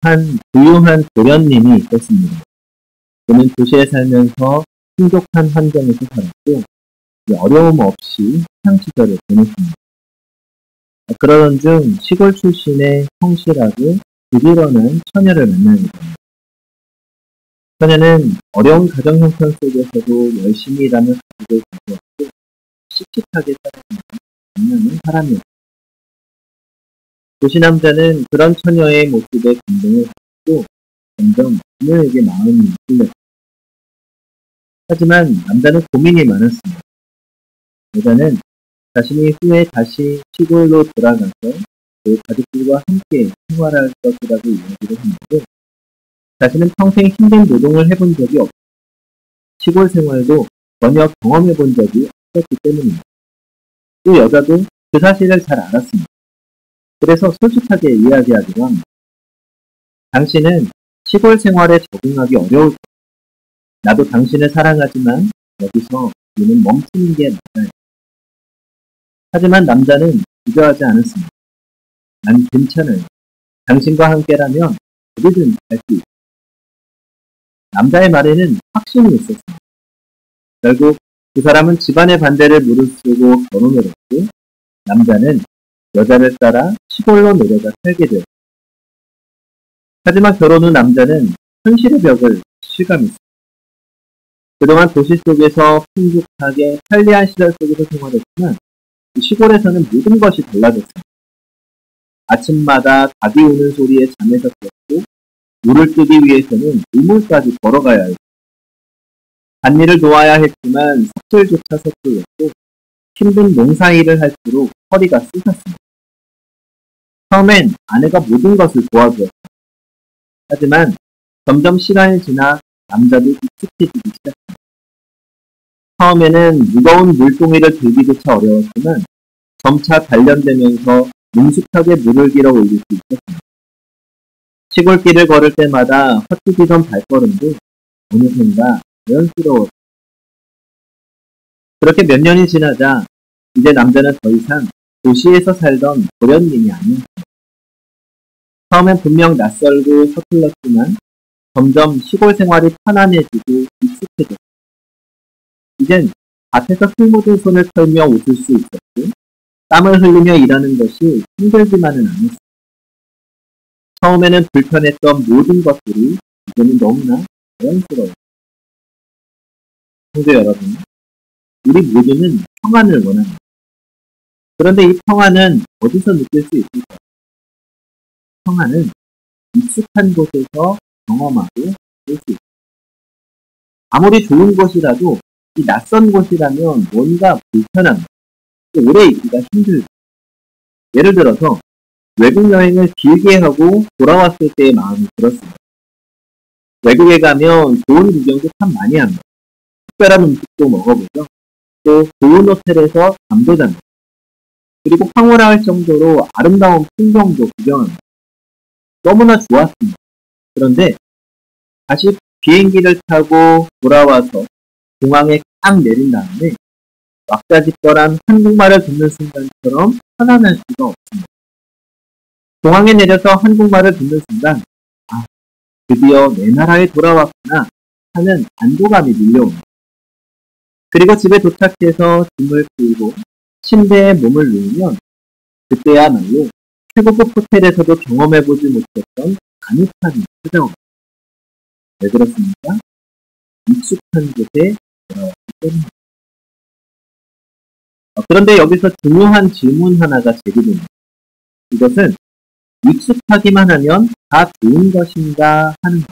한 부유한 도련님이 있었습니다. 그는 도시에 살면서 풍족한 환경에서 살았고 어려움 없이 학창 시절을 보냈습니다. 그러던 중 시골 출신의 성실하고 부지런한 처녀를 만나게 됩니다. 처녀는 어려운 가정 형편 속에서도 열심히 일하며 가족을 가꾸었고 씩씩하게 살아가는 빛나는 사람이었습니다. 도시 남자는 그런 처녀의 모습에 감동을 받고 점점 그녀에게 마음이 쏠렸습니다. 하지만 남자는 고민이 많았습니다. 여자는 자신이 후에 다시 시골로 돌아가서 그 가족들과 함께 생활할 것이라고 이야기를 했는데 자신은 평생 힘든 노동을 해본 적이 없고 시골 생활도 전혀 경험해 본 적이 없었기 때문입니다. 또 여자도 그 사실을 잘 알았습니다. 그래서 솔직하게 이야기하기로 합니다. 당신은 시골 생활에 적응하기 어려울 거예요. 나도 당신을 사랑하지만 여기서 우리는 멈추는 게 맞아요. 하지만 남자는 주저하지 않았습니다. 난 괜찮아요. 당신과 함께라면 어디든 갈 수 있어요. 남자의 말에는 확신이 있었습니다. 결국 두 사람은 집안의 반대를 무릅쓰고 결혼을 했고 남자는 여자를 따라 시골로 내려가 살게 되었습니다. 하지만 결혼 후 남자는 현실의 벽을 실감했습니다. 그동안 도시 속에서 풍족하게 편리한 시절 속에서 생활했지만 시골에서는 모든 것이 달라졌습니다. 아침마다 닭이 우는 소리에 잠에서 깼고 물을 뜨기 위해서는 우물까지 걸어가야 했고 밭일을 도와야 했지만 삽질조차 서툴렀고 힘든 농사일을 할수록 허리가 쑤셨습니다. 처음엔 아내가 모든 것을 도와주었다. 하지만 점점 시간이 지나 남자도 익숙해지기 시작합니다. 처음에는 무거운 물동이를 들기조차 어려웠지만 점차 단련되면서 능숙하게 물을 길어 올릴 수 있었습니다. 시골길을 걸을 때마다 헛디디던 발걸음도 어느샌가 자연스러웠습니다. 그렇게 몇 년이 지나자 이제 남자는 더 이상 도시에서 살던 도련님이 아니었습니다. 처음엔 분명 낯설고 서툴렀지만 점점 시골 생활이 편안해지고 익숙해졌습니다. 이젠 밭에서 풀 묻은 손을 털며 웃을 수 있었고 땀을 흘리며 일하는 것이 힘들지만은 않았습니다. 처음에는 불편했던 모든 것들이 이제는 너무나 자연스러워요. 성도 여러분, 우리 모두는 평안을 원합니다. 그런데 이 평안은 어디서 느낄 수 있을까요? 평안은 익숙한 곳에서 경험하고 볼 수 있습니다. 아무리 좋은 곳이라도 이 낯선 곳이라면 뭔가 불편합니다. 오래 있기가 힘들죠. 예를 들어서 외국 여행을 길게 하고 돌아왔을 때의 마음이 들었습니다. 외국에 가면 좋은 구경도 참 많이 합니다. 특별한 음식도 먹어보죠. 또 좋은 호텔에서 잠도 잡니다. 그리고 황홀할 정도로 아름다운 풍경도 구경합니다. 너무나 좋았습니다. 그런데 다시 비행기를 타고 돌아와서 공항에 딱 내린 다음에 왁자지껄한 한국말을 듣는 순간처럼 편안할 수가 없습니다. 공항에 내려서 한국말을 듣는 순간 드디어 내 나라에 돌아왔구나 하는 안도감이 밀려옵니다. 그리고 집에 도착해서 짐을 풀고 침대에 몸을 누우면 그때야말로 최고급 호텔에서도 경험해보지 못했던 아늑함이 찾아옵니다. 왜 그렇습니까? 익숙한 곳에 돌아왔기 때문입니다. 그런데 여기서 중요한 질문 하나가 제기됩니다. 이것은 익숙하기만 하면 다 좋은 것인가 하는 것.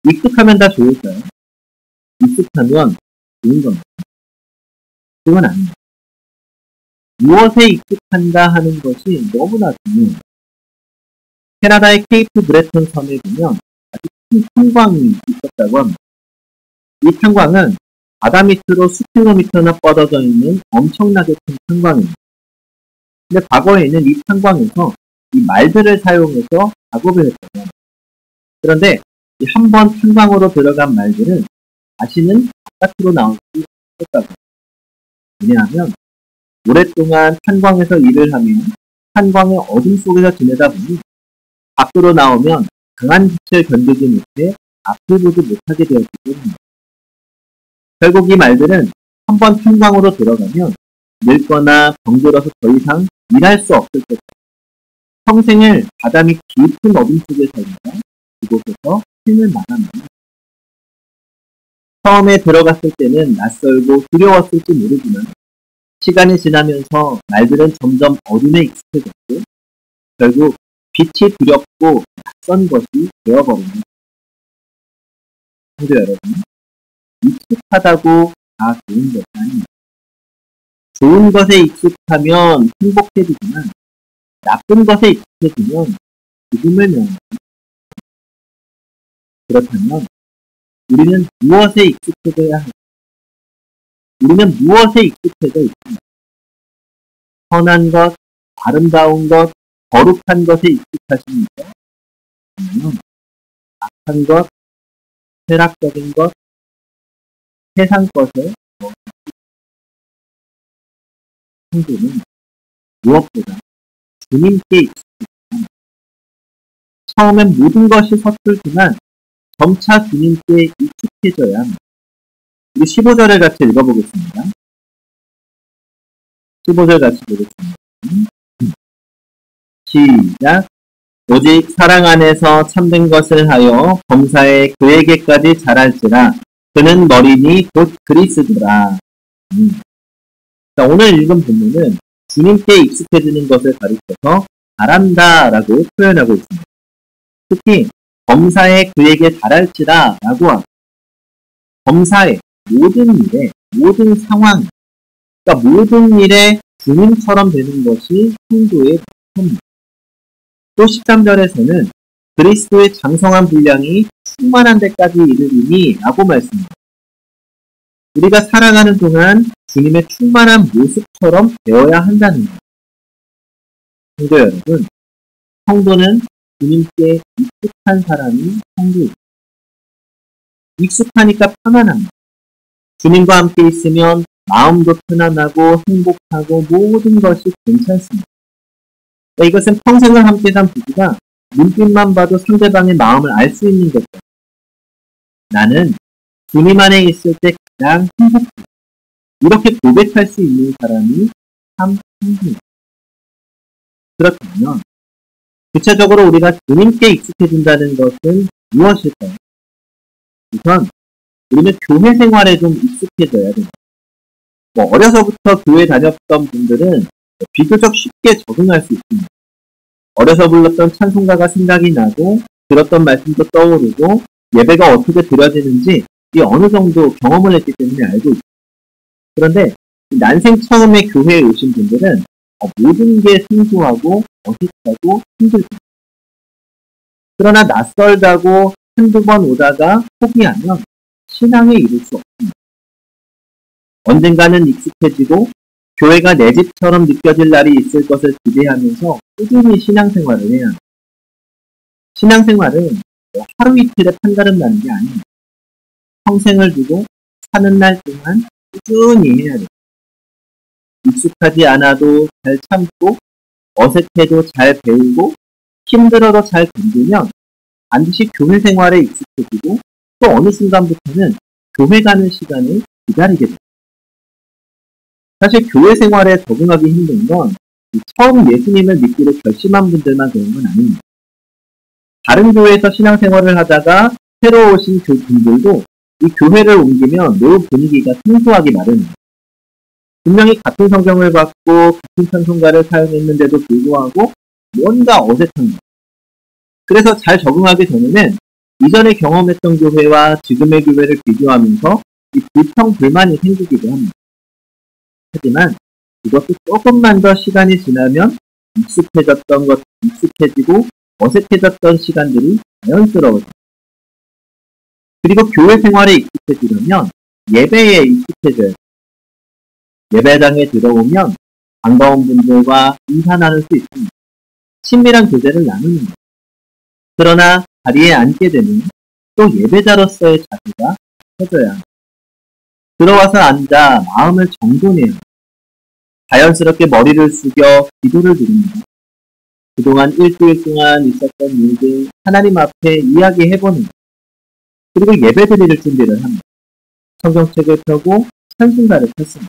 익숙하면 다 좋을까요? 익숙하면 좋은 겁니다. 그건 아닙니다. 무엇에 익숙한가 하는 것이 너무나 중요해요. 캐나다의 케이프 브레톤 섬에 보면 아주 큰 탄광이 있었다고 합니다. 이 탄광은 바다 밑으로 수킬로미터나 뻗어져 있는 엄청나게 큰 탄광입니다. 근데 과거에는 이 탄광에서 이 말들을 사용해서 작업을 했다고 합니다. 그런데 한 번 탄광으로 들어간 말들은 다시는 바깥으로 나올 수 없었다고 합니다. 왜냐하면 오랫동안 탄광에서 일을 하며 탄광의 어둠 속에서 지내다 보니 밖으로 나오면 강한 빛을 견디지 못해 앞을 보지 못하게 되었기 때문입니다. 결국 이 말들은 한번 평강으로 들어가면 늙거나 병들어서 더 이상 일할 수 없을 것 평생을 바람이 깊은 어둠 속에 살다가 그곳에서 신을 만납니다. 처음에 들어갔을 때는 낯설고 두려웠을지 모르지만 시간이 지나면서 말들은 점점 어둠에 익숙해졌고 결국 빛이 두렵고 낯선 것이 되어버립니다. 성도 여러분, 익숙하다고 다 좋은 것이 아닙니다. 좋은 것에 익숙하면 행복해지지만 나쁜 것에 익숙해지면 죽음을 면합니다. 그렇다면 우리는 무엇에 익숙해져야 할까? 우리는 무엇에 익숙해져 있습니다. 선한 것, 아름다운 것, 거룩한 것에 익숙하십니까? 아니면 악한 것, 쾌락적인 것, 세상 것에 성도는 무엇보다 주님께 익숙해집니다. 처음엔 모든 것이 서툴지만 점차 주님께 익숙해져야 합니다. 우리 15절을 같이 읽어보겠습니다. 15절 같이 보겠습니다. 시작. 오직 사랑 안에서 참된 것을 하여 범사에 그에게까지 자랄지라 그는 너리니 곧 그리스도라. 자, 오늘 읽은 본문은 주님께 익숙해지는 것을 가리켜서 잘한다 라고 표현하고 있습니다. 특히 범사에 그에게 달할지라 라고 하고 범사에 모든 일에 모든 상황 그러니까 모든 일에 주님처럼 되는 것이 성도의 목표입니다. 또 13절에서는 그리스도의 장성한 분량이 충만한 데까지 이르리니 라고 말씀합니다. 우리가 살아가는 동안 주님의 충만한 모습처럼 되어야 한다는 것. 성도 여러분, 성도는 주님께 익숙한 사람이 성도입니다. 익숙하니까 편안합니다. 주님과 함께 있으면 마음도 편안하고 행복하고 모든 것이 괜찮습니다. 이것은 평생을 함께 산 부부가 눈빛만 봐도 상대방의 마음을 알 수 있는 것이다. 나는 주님 안에 있을 때 가장 행복해. 이렇게 고백할 수 있는 사람이 참 성도입니다. 그렇다면 구체적으로 우리가 주님께 익숙해진다는 것은 무엇일까요? 우선 우리는 교회 생활에 좀 익숙해져야 됩니다. 어려서부터 교회 다녔던 분들은 비교적 쉽게 적응할 수 있습니다. 어려서 불렀던 찬송가가 생각이 나고 들었던 말씀도 떠오르고 예배가 어떻게 드려지는지 어느 정도 경험을 했기 때문에 알고 있습니다. 그런데 난생 처음에 교회에 오신 분들은 모든 게 생소하고 어색하고 힘들다. 그러나 낯설다고 한두 번 오다가 포기하면 신앙에 이를 수 없습니다. 언젠가는 익숙해지고 교회가 내 집처럼 느껴질 날이 있을 것을 기대하면서 꾸준히 신앙생활을 해야 합니다. 신앙생활은 하루 이틀에 판가름 나는 게 아닙니다. 평생을 두고 사는 날 동안 꾸준히 해야 됩니다. 익숙하지 않아도 잘 참고 어색해도 잘 배우고 힘들어도 잘 견디면 반드시 교회 생활에 익숙해지고 또 어느 순간부터는 교회 가는 시간을 기다리게 됩니다. 사실 교회 생활에 적응하기 힘든 건 처음 예수님을 믿기로 결심한 분들만 그런 건 아닙니다. 다른 교회에서 신앙생활을 하다가 새로 오신 그 분들도 이 교회를 옮기면 매우 분위기가 생소하기 마련입니다. 분명히 같은 성경을 받고 같은 찬송가를 사용했는데도 불구하고 뭔가 어색한 것. 그래서 잘 적응하기 전에는 이전에 경험했던 교회와 지금의 교회를 비교하면서 이 불평, 불만이 생기기도 합니다. 하지만 이것도 조금만 더 시간이 지나면 익숙해지고 어색해졌던 시간들이 자연스러워집니다. 그리고 교회 생활에 익숙해지려면 예배에 익숙해져야 합니다. 예배당에 들어오면 반가운 분들과 인사 나눌 수 있습니다. 친밀한 교제를 나누는 것. 그러나 자리에 앉게 되면 또 예배자로서의 자세가 펴져야 합니다. 들어와서 앉아 마음을 정돈해야 합니다. 자연스럽게 머리를 숙여 기도를 드립니다. 그동안 일주일 동안 있었던 일들 하나님 앞에 이야기해보는, 그리고 예배 드릴 준비를 합니다. 성경책을 펴고 찬송가를 폈습니다.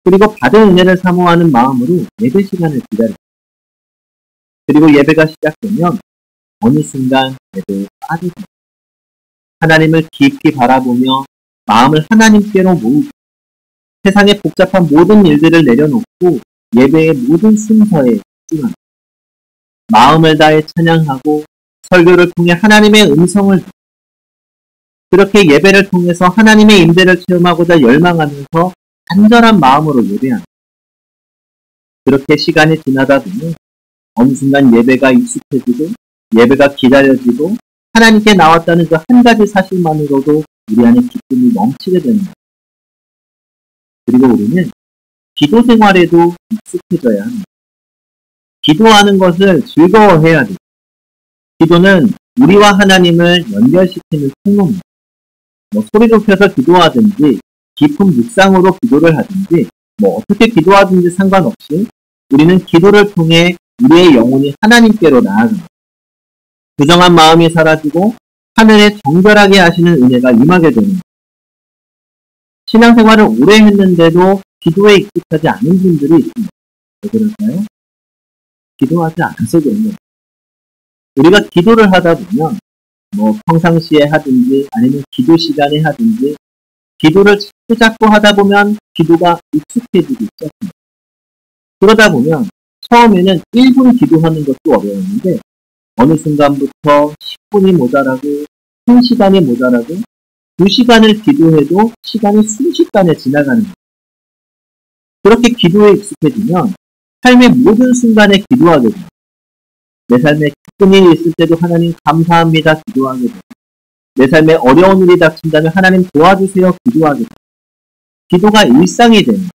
그리고 받은 은혜를 사모하는 마음으로 예배 시간을 기다립니다. 그리고 예배가 시작되면 어느 순간 예배에 빠집니다. 하나님을 깊이 바라보며 마음을 하나님께로 모으고 세상의 복잡한 모든 일들을 내려놓고 예배의 모든 순서에 집중합니다. 마음을 다해 찬양하고 설교를 통해 하나님의 음성을 듣고 그렇게 예배를 통해서 하나님의 임재를 체험하고자 열망하면서 간절한 마음으로 예배합니다. 그렇게 시간이 지나다 보면 어느 순간 예배가 익숙해지고 예배가 기다려지고 하나님께 나왔다는 그 한 가지 사실만으로도 우리 안에 기쁨이 넘치게 됩니다. 그리고 우리는 기도 생활에도 익숙해져야 합니다. 기도하는 것을 즐거워해야 돼요. 기도는 우리와 하나님을 연결시키는 통로입니다. 소리 높여서 기도하든지 깊은 묵상으로 기도를 하든지 어떻게 기도하든지 상관없이 우리는 기도를 통해 우리의 영혼이 하나님께로 나아갑니다. 부정한 마음이 사라지고 하늘에 정결하게 하시는 은혜가 임하게 됩니다. 신앙생활을 오래 했는데도 기도에 익숙하지 않은 분들이 있습니다. 왜 그럴까요? 기도하지 않아서 그런 거예요. 우리가 기도를 하다 보면 평상시에 하든지 아니면 기도 시간에 하든지 기도를 자꾸 하다 보면 기도가 익숙해지기 시작합니다. 그러다 보면 처음에는 1분 기도하는 것도 어려웠는데 어느 순간부터 10분이 모자라고 1시간이 모자라고 2시간을 기도해도 시간이 순식간에 지나가는 거예요. 그렇게 기도에 익숙해지면 삶의 모든 순간에 기도하게 됩니다. 내 삶에 기쁜 일이 있을 때도 하나님 감사합니다 기도하게 됩니다. 내 삶에 어려운 일이 닥친다면 하나님 도와주세요 기도하게 됩니다. 기도가 일상이 됩니다.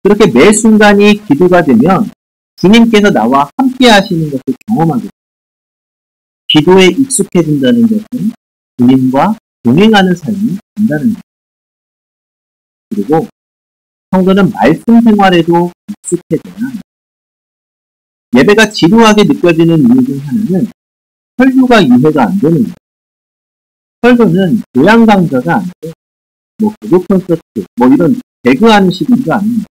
그렇게 매 순간이 기도가 되면 주님께서 나와 함께 하시는 것을 경험하게 됩니다. 기도에 익숙해진다는 것은 주님과 동행하는 삶이 된다는 것. 그리고 성도는 말씀 생활에도 익숙해져야 합니다. 예배가 지루하게 느껴지는 이유 중 하나는 설교가 이해가 안 되는 거예요. 설교는 교양 강좌가 아니고 개그 콘서트 이런 개그하는 시간도 아닙니다.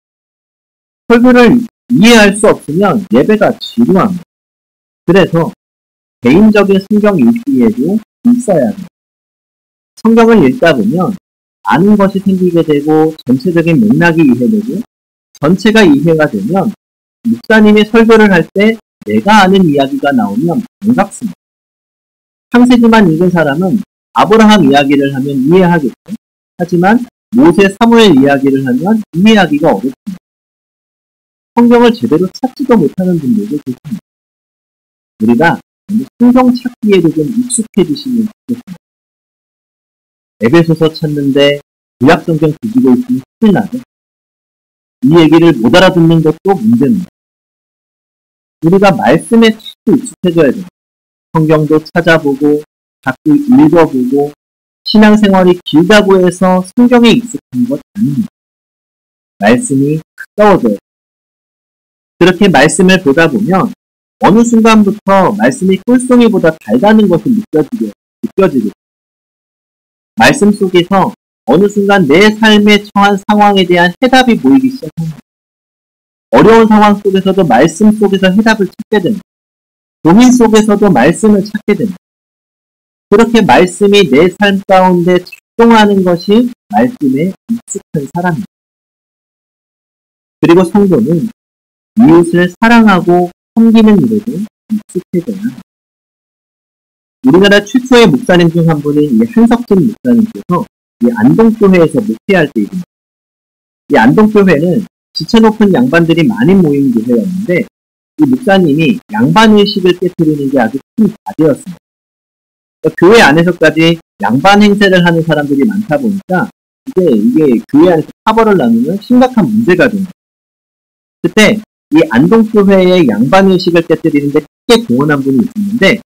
설교를 이해할 수 없으면 예배가 지루합니다. 그래서 개인적인 성경 읽기에도 있어야 합니다. 성경을 읽다 보면 아는 것이 생기게 되고 전체적인 맥락이 이해되고 전체가 이해가 되면 목사님이 설교를 할 때 내가 아는 이야기가 나오면 반갑습니다. 창세기만 읽은 사람은 아브라함 이야기를 하면 이해하겠죠. 하지만 모세 사무엘 이야기를 하면 이해하기가 어렵습니다. 성경을 제대로 찾지도 못하는 분들도 계십니다. 우리가 성경 찾기에도 좀 익숙해지시면 좋겠습니다. 에베소서 찾는데 구약성경 뒤지고 있으면 큰일 나죠. 이 얘기를 못 알아듣는 것도 문제입니다. 우리가 말씀에 자꾸 익숙해져야 돼요. 성경도 찾아보고 자꾸 읽어보고 신앙생활이 길다고 해서 성경에 익숙한 것 아닙니다. 말씀이 가까워져요. 그렇게 말씀을 보다 보면 어느 순간부터 말씀이 꿀송이보다 달다는 것을 느껴지게 말씀 속에서 어느 순간 내 삶에 처한 상황에 대한 해답이 보이기 시작합니다. 어려운 상황 속에서도 말씀 속에서 해답을 찾게 됩니다. 고민 속에서도 말씀을 찾게 됩니다. 그렇게 말씀이 내 삶 가운데 작동하는 것이 말씀에 익숙한 사람입니다. 그리고 성도는 이웃을 사랑하고 섬기는 일에도 익숙해져야 합니다. 우리나라 최초의 목사님 중 한 분인 이 한석진 목사님께서 이 안동교회에서 목회할 때 일입니다. 이 안동교회는 지체 높은 양반들이 많이 모인 교회였는데 이 목사님이 양반의식을 깨뜨리는 게 아주 큰 과제였습니다. 교회 안에서까지 양반 행세를 하는 사람들이 많다 보니까 이게 교회 안에서 파벌을 나누면 심각한 문제가 됩니다. 그때 이 안동교회의 양반의식을 깨뜨리는데 크게 공헌한 분이 있었는데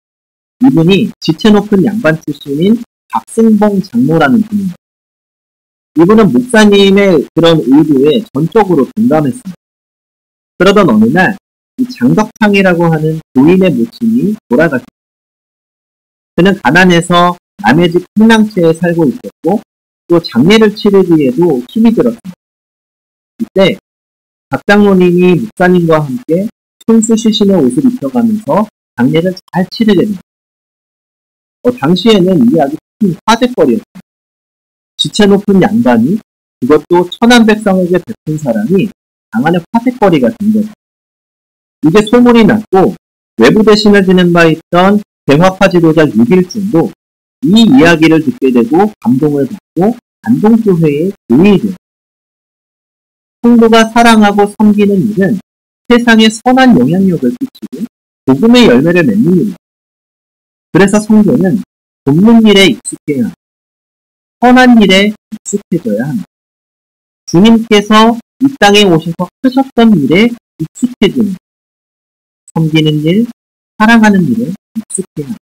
이분이 지체 높은 양반 출신인 박승봉 장로라는 분입니다. 이분은 목사님의 그런 의도에 전적으로 동감했습니다. 그러던 어느 날 이 장덕창이라고 하는 고인의 모친이 돌아가셨습니다. 그는 가난해서 남의 집 풍랑채에 살고 있었고 또 장례를 치르기에도 힘이 들었습니다. 이때 박장로님이 목사님과 함께 손수 시신의 옷을 입혀가면서 장례를 잘 치르게 됩니다. 당시에는 이게 아주 큰 화제거리였습니다. 지체 높은 양반이 그것도 천안백성에게 베푼 사람이 장안의 화제거리가 된 거죠. 이게 소문이 났고 외부 대신을 지낸 바 있던 대화파 지도자 유길중도 이 이야기를 듣게 되고 감동을 받고 안동교회의 교인이 됩니다. 성도가 사랑하고 섬기는 일은 세상에 선한 영향력을 끼치고 복음의 열매를 맺는 일입니다. 그래서 성도는 돕는 일에 익숙해야 합니다. 선한 일에 익숙해져야 합니다. 주님께서 이 땅에 오셔서 하셨던 일에 익숙해지는 섬기는 일, 사랑하는 일에 익숙해야 합니다.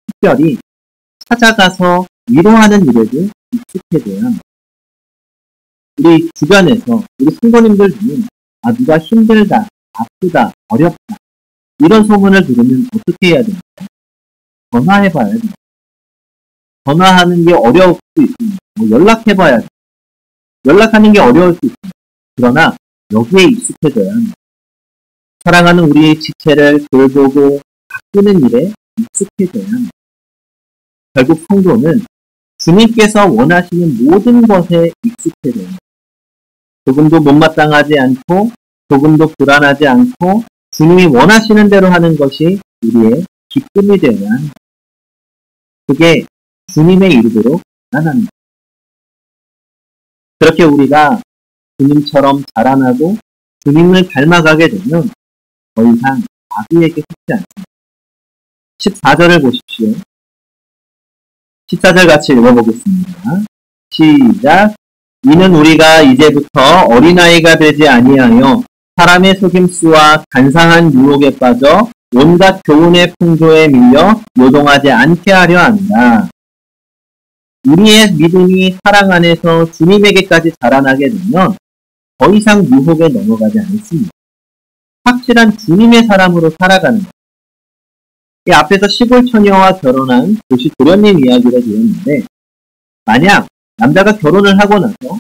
특별히 찾아가서 위로하는 일에도 익숙해져야 합니다. 우리 주변에서 우리 성도님들 중에 누가 힘들다, 아프다, 어렵다 이런 소문을 들으면 어떻게 해야 됩니까? 전화해봐야 됩니다. 전화하는 게 어려울 수도 있습니다. 연락해봐야 돼요. 연락하는 게 어려울 수 있습니다. 그러나 여기에 익숙해져야 합니다. 사랑하는 우리의 지체를 돌보고 바꾸는 일에 익숙해져야 합니다. 결국 성도는 주님께서 원하시는 모든 것에 익숙해져야 합니다. 조금도 못마땅하지 않고 조금도 불안하지 않고 주님이 원하시는 대로 하는 것이 우리의 기쁨이 되어야 합니다. 그게 주님의 이르도록 나타납니다. 그렇게 우리가 주님처럼 자라나고 주님을 닮아가게 되면 더 이상 마귀에게 속지 않습니다. 14절을 보십시오. 14절 같이 읽어보겠습니다. 시작. 이는 우리가 이제부터 어린아이가 되지 아니하여 사람의 속임수와 간사한 유혹에 빠져 온갖 교훈의 풍조에 밀려 요동하지 않게 하려 한다. 우리의 믿음이 사랑 안에서 주님에게까지 자라나게 되면 더 이상 유혹에 넘어가지 않습니다. 확실한 주님의 사람으로 살아가는 것. 이 앞에서 시골 처녀와 결혼한 도시 도련님 이야기를 드렸는데 만약 남자가 결혼을 하고 나서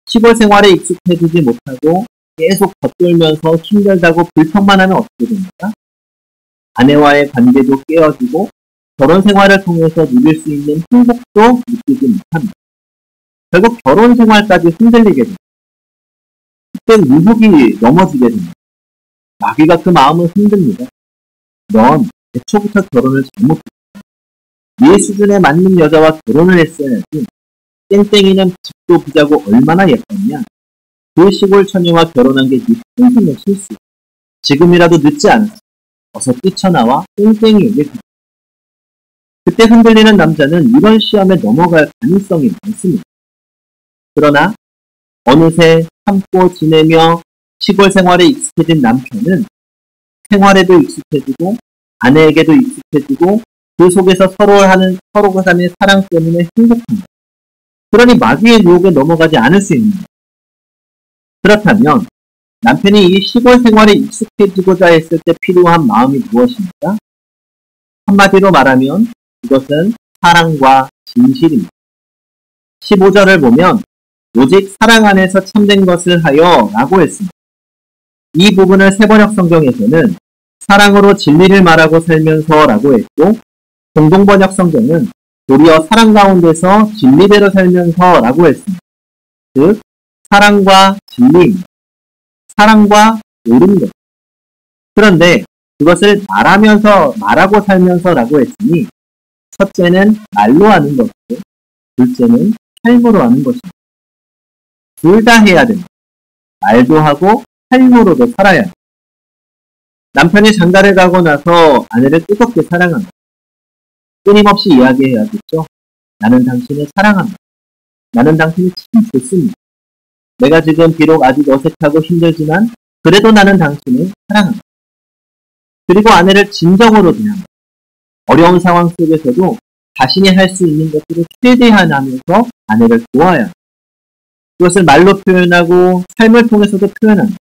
시골 생활에 익숙해지지 못하고 계속 겉돌면서 힘들다고 불평만 하면 어떻게 됩니까? 아내와의 관계도 깨어지고 결혼 생활을 통해서 누릴 수 있는 행복도 느끼지 못합니다. 결국 결혼 생활까지 흔들리게 됩니다. 그때 유혹이 넘어지게 됩니다. 마귀가 그 마음을 흔듭니다. 넌 애초부터 결혼을 잘못했다. 네 수준에 맞는 여자와 결혼을 했어야지. 땡땡이는 집도 부자고 얼마나 예뻤냐. 그 시골 처녀와 결혼한 게 네 평생의 실수. 지금이라도 늦지 않았어. 어서 뛰쳐나와 땡땡이에게 가. 그때 흔들리는 남자는 이런 시험에 넘어갈 가능성이 많습니다. 그러나 어느새 참고 지내며 시골 생활에 익숙해진 남편은 생활에도 익숙해지고 아내에게도 익숙해지고 그 속에서 서로가 하는 사랑 때문에 행복합니다. 그러니 마귀의 유혹에 넘어가지 않을 수 있는 거예요. 그렇다면 남편이 이 시골 생활에 익숙해지고자 했을 때 필요한 마음이 무엇입니까? 한마디로 말하면 그것은 사랑과 진실입니다. 15절을 보면 오직 사랑 안에서 참된 것을 하여 라고 했습니다. 이 부분을 세번역 성경에서는 사랑으로 진리를 말하고 살면서 라고 했고 공동번역 성경은 도리어 사랑 가운데서 진리대로 살면서 라고 했습니다. 즉 사랑과 진리입니다. 사랑과 옳은 것. 그런데 그것을 말하고 살면서 라고 했으니 첫째는 말로 하는 것이고 둘째는 삶으로 하는 것입니다. 둘 다 해야 됩니다. 말도 하고 삶으로도 살아야 합니다. 남편이 장가를 가고 나서 아내를 뜨겁게 사랑합니다. 끊임없이 이야기해야겠죠. 나는 당신을 사랑합니다. 나는 당신이 참 좋습니다. 내가 지금 비록 아직 어색하고 힘들지만 그래도 나는 당신을 사랑합니다. 그리고 아내를 진정으로 대합니다. 어려운 상황 속에서도 자신이 할 수 있는 것들을 최대한 하면서 아내를 도와야 합니다. 그것을 말로 표현하고 삶을 통해서도 표현합니다.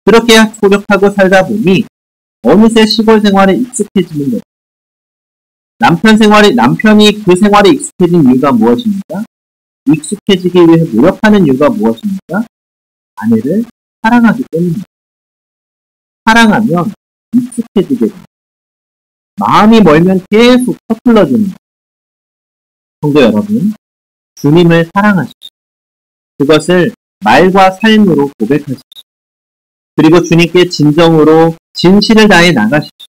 그렇게 소력하고 살다 보니 어느새 시골 생활에 익숙해지는 거죠. 남편이 그 생활에 익숙해진 이유가 무엇입니까? 익숙해지기 위해 노력하는 이유가 무엇입니까? 아내를 사랑하기 때문입니다. 사랑하면 익숙해지게 됩니다. 마음이 멀면 계속 서툴러지는 거예요. 성도 여러분, 주님을 사랑하십시오. 그것을 말과 삶으로 고백하십시오. 그리고 주님께 진정으로 진실을 다해 나가십시오.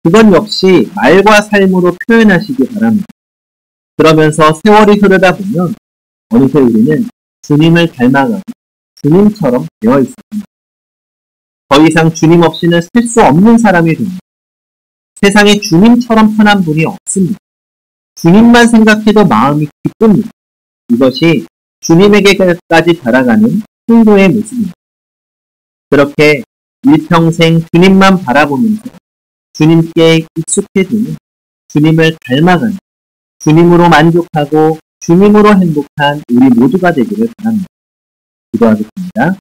그건 역시 말과 삶으로 표현하시기 바랍니다. 그러면서 세월이 흐르다 보면 어느새 우리는 주님을 닮아가고 주님처럼 되어 있습니다. 더 이상 주님 없이는 살 수 없는 사람이 됩니다. 세상에 주님처럼 편한 분이 없습니다. 주님만 생각해도 마음이 기쁩니다. 이것이 주님에게까지 달아가는 성도의 모습입니다. 그렇게 일평생 주님만 바라보면서 주님께 익숙해지는, 주님을 닮아가는, 주님으로 만족하고 주님으로 행복한 우리 모두가 되기를 바랍니다. 기도하겠습니다.